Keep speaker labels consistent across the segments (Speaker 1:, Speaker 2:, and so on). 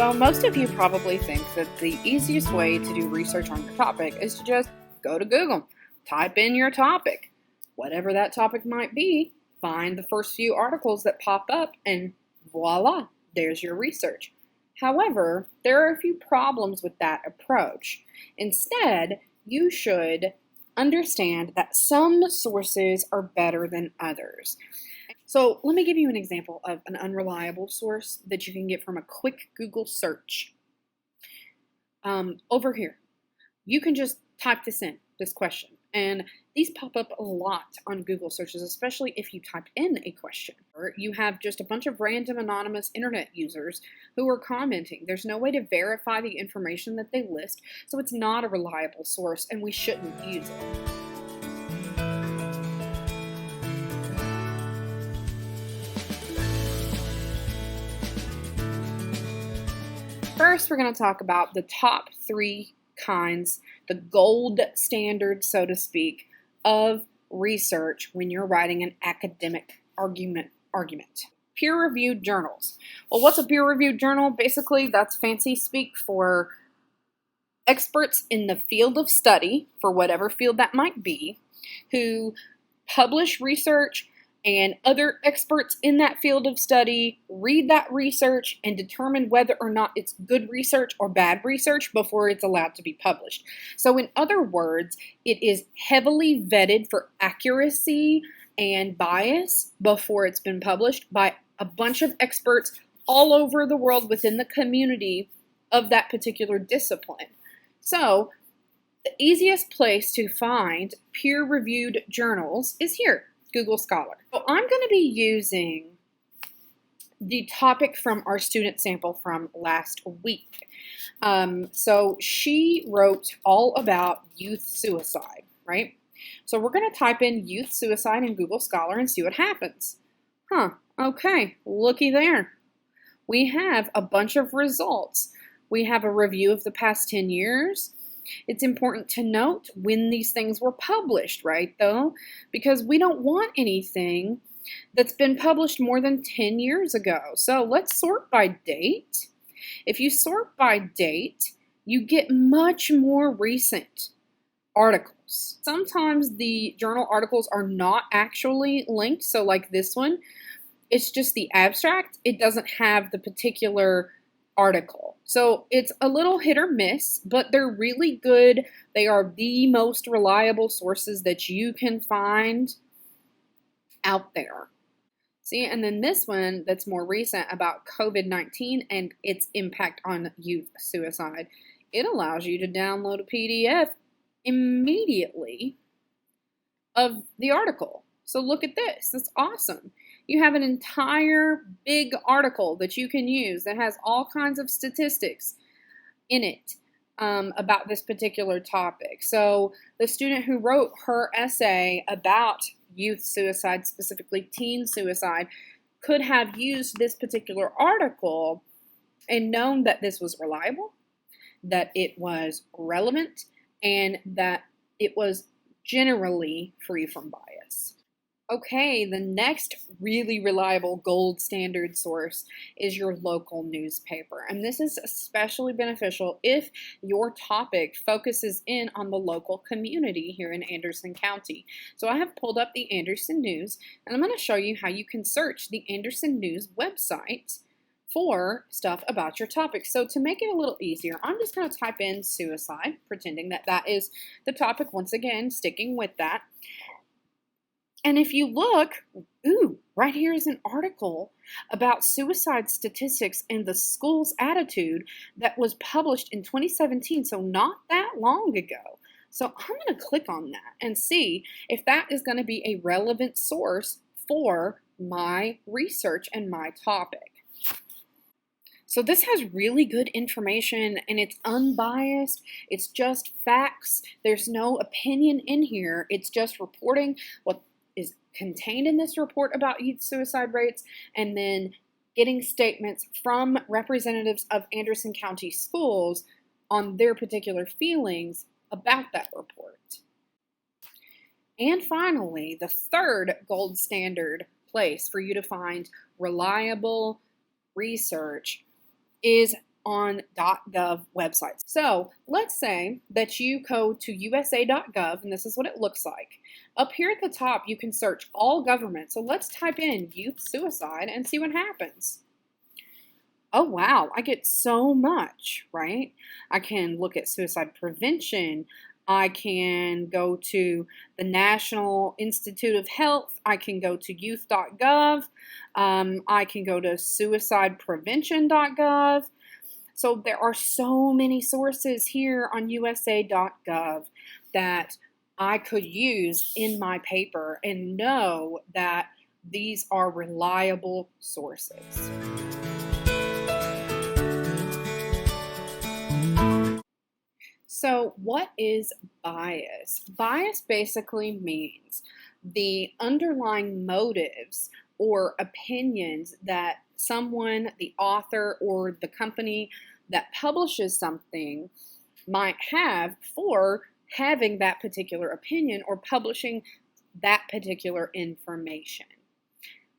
Speaker 1: So most of you probably think that the easiest way to do research on your topic is to just go to Google, type in your topic, whatever that topic might be, find the first few articles that pop up, and voila, there's your research. However, there are a few problems with that approach. Instead, you should understand that some sources are better than others. So let me give you an example of an unreliable source that you can get from a quick Google search. Over here, you can just type this question, and these pop up a lot on Google searches, especially if you type in a question. Or you have just a bunch of random anonymous internet users who are commenting. There's no way to verify the information that they list, so it's not a reliable source, and we shouldn't use it. First, we're going to talk about the top 3 kinds, the gold standard, so to speak, of research when you're writing an academic argument. Peer-reviewed journals. Well, what's a peer-reviewed journal? Basically, that's fancy speak for experts in the field of study, for whatever field that might be, who publish research, and other experts in that field of study read that research and determine whether or not it's good research or bad research before it's allowed to be published. So in other words, it is heavily vetted for accuracy and bias before it's been published by a bunch of experts all over the world within the community of that particular discipline. So the easiest place to find peer-reviewed journals is here, Google Scholar. So I'm going to be using the topic from our student sample from last week. So she wrote all about youth suicide, right? So we're going to type in youth suicide in Google Scholar and see what happens. Okay, looky there. We have a bunch of results. We have a review of the past 10 years. It's important to note when these things were published, right, though? Because we don't want anything that's been published more than 10 years ago. So let's sort by date. If you sort by date, you get much more recent articles. Sometimes the journal articles are not actually linked, so like this one, it's just the abstract. It doesn't have the particular article. So it's a little hit or miss, but they're really good. They are the most reliable sources that you can find out there. See, and then this one that's more recent about COVID-19 and its impact on youth suicide. It allows you to download a PDF immediately of the article. So look at this. That's awesome. You have an entire big article that you can use that has all kinds of statistics in it about this particular topic. So the student who wrote her essay about youth suicide, specifically teen suicide, could have used this particular article and known that this was reliable, that it was relevant, and that it was generally free from bias. Okay, the next really reliable gold standard source is your local newspaper. And this is especially beneficial if your topic focuses in on the local community here in Anderson County. So I have pulled up the Anderson News, and I'm going to show you how you can search the Anderson News website for stuff about your topic. So to make it a little easier, I'm just going to type in suicide, pretending that that is the topic once again, sticking with that. And if you look, right here is an article about suicide statistics and the school's attitude that was published in 2017, so not that long ago. So I'm going to click on that and see if that is going to be a relevant source for my research and my topic. So this has really good information and it's unbiased. It's just facts. There's no opinion in here. It's just reporting what is contained in this report about youth suicide rates, and then getting statements from representatives of Anderson County schools on their particular feelings about that report. And finally, the third gold standard place for you to find reliable research is on .gov websites. So let's say that you go to USA.gov, and this is what it looks like. Up here at the top, you can search all government. So let's type in youth suicide and see what happens. Oh, wow, I get so much, right? I can look at suicide prevention. I can go to the National Institute of Health. I can go to youth.gov. I can go to suicideprevention.gov. So there are so many sources here on USA.gov that I could use in my paper and know that these are reliable sources. So what is bias? Bias basically means the underlying motives or opinions that someone, the author, or the company that publishes something might have for having that particular opinion or publishing that particular information.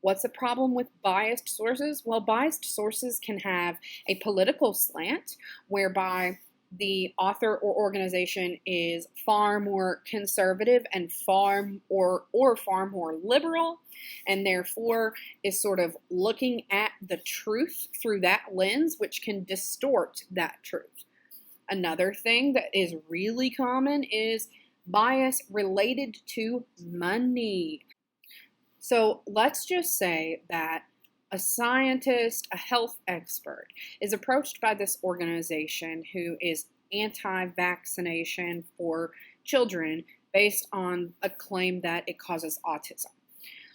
Speaker 1: What's the problem with biased sources? Well, biased sources can have a political slant whereby the author or organization is far more conservative and far more liberal, and therefore is sort of looking at the truth through that lens, which can distort that truth. Another thing that is really common is bias related to money. So let's just say that a scientist, a health expert, is approached by this organization who is anti-vaccination for children based on a claim that it causes autism.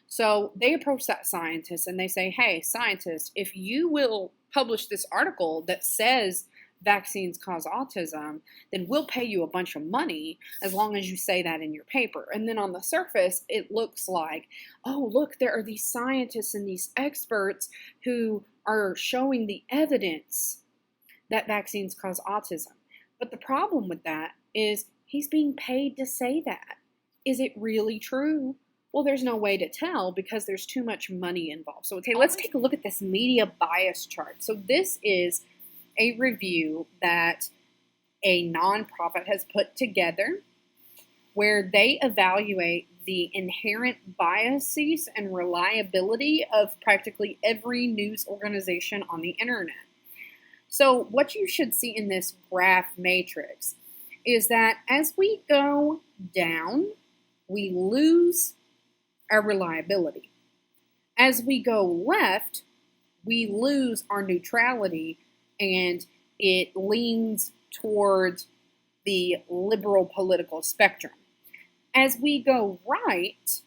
Speaker 1: So they approach that scientist and they say, hey, scientist, if you will publish this article that says vaccines cause autism, then we'll pay you a bunch of money as long as you say that in your paper. And then on the surface, it looks like, oh, look, there are these scientists and these experts who are showing the evidence that vaccines cause autism. But the problem with that is he's being paid to say that. Is it really true? Well, there's no way to tell because there's too much money involved. So, okay, let's take a look at this media bias chart. So this is a review that a nonprofit has put together where they evaluate the inherent biases and reliability of practically every news organization on the internet. So what you should see in this graph matrix is that as we go down, we lose our reliability. As we go left, we lose our neutrality, and it leans towards the liberal political spectrum. As we go right,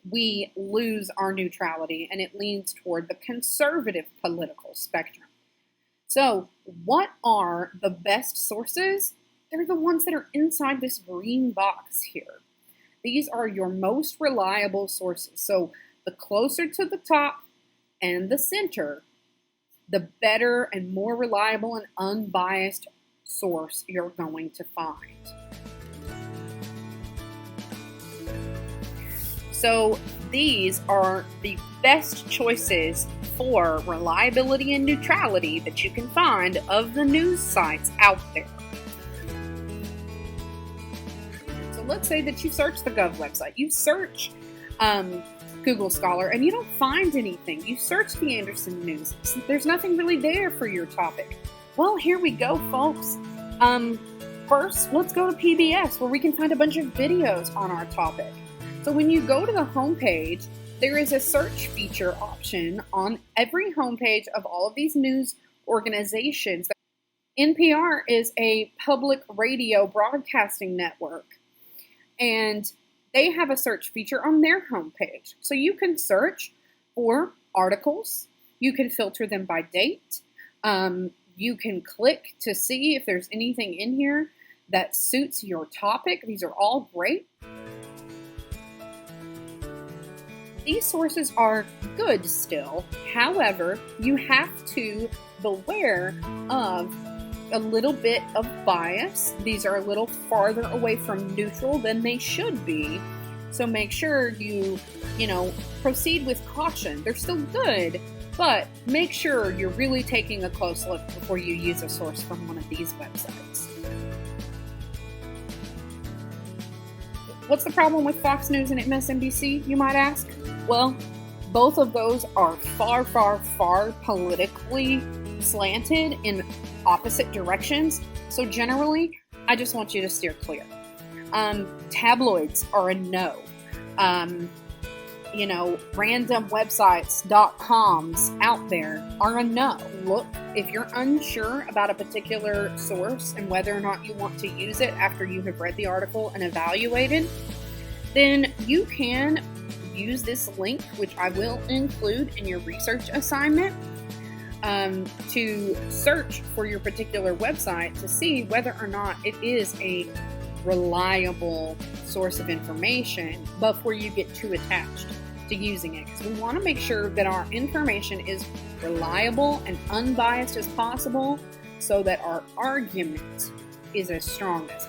Speaker 1: we lose our neutrality, and it leans toward the conservative political spectrum. So, what are the best sources? They're the ones that are inside this green box here. These are your most reliable sources. So, the closer to the top and the center, the better and more reliable and unbiased source you're going to find. So these are the best choices for reliability and neutrality that you can find of the news sites out there. So let's say that you search the Gov website. You search Google Scholar and you don't find anything. You search the Anderson News. There's nothing really there for your topic. Well, here we go, folks. First, let's go to PBS where we can find a bunch of videos on our topic. So when you go to the homepage, there is a search feature option on every homepage of all of these news organizations. NPR is a public radio broadcasting network, and they have a search feature on their homepage. So you can search for articles. You can filter them by date. You can click to see if there's anything in here that suits your topic. These are all great. These sources are good still. However, you have to beware of a little bit of bias. These are a little farther away from neutral than they should be. So make sure you proceed with caution. They're still good, But make sure you're really taking a close look before you use a source from one of these websites. What's the problem with Fox News and MSNBC, you might ask? Well, both of those are far, far, far politically slanted in opposite directions. So generally, I just want you to steer clear. Tabloids are a no. Random websites.coms out there are a no. Look, if you're unsure about a particular source and whether or not you want to use it after you have read the article and evaluated, then you can use this link, which I will include in your research assignment, to search for your particular website to see whether or not it is a reliable source of information before you get too attached to using it, because we want to make sure that our information is reliable and unbiased as possible so that our argument is as strong as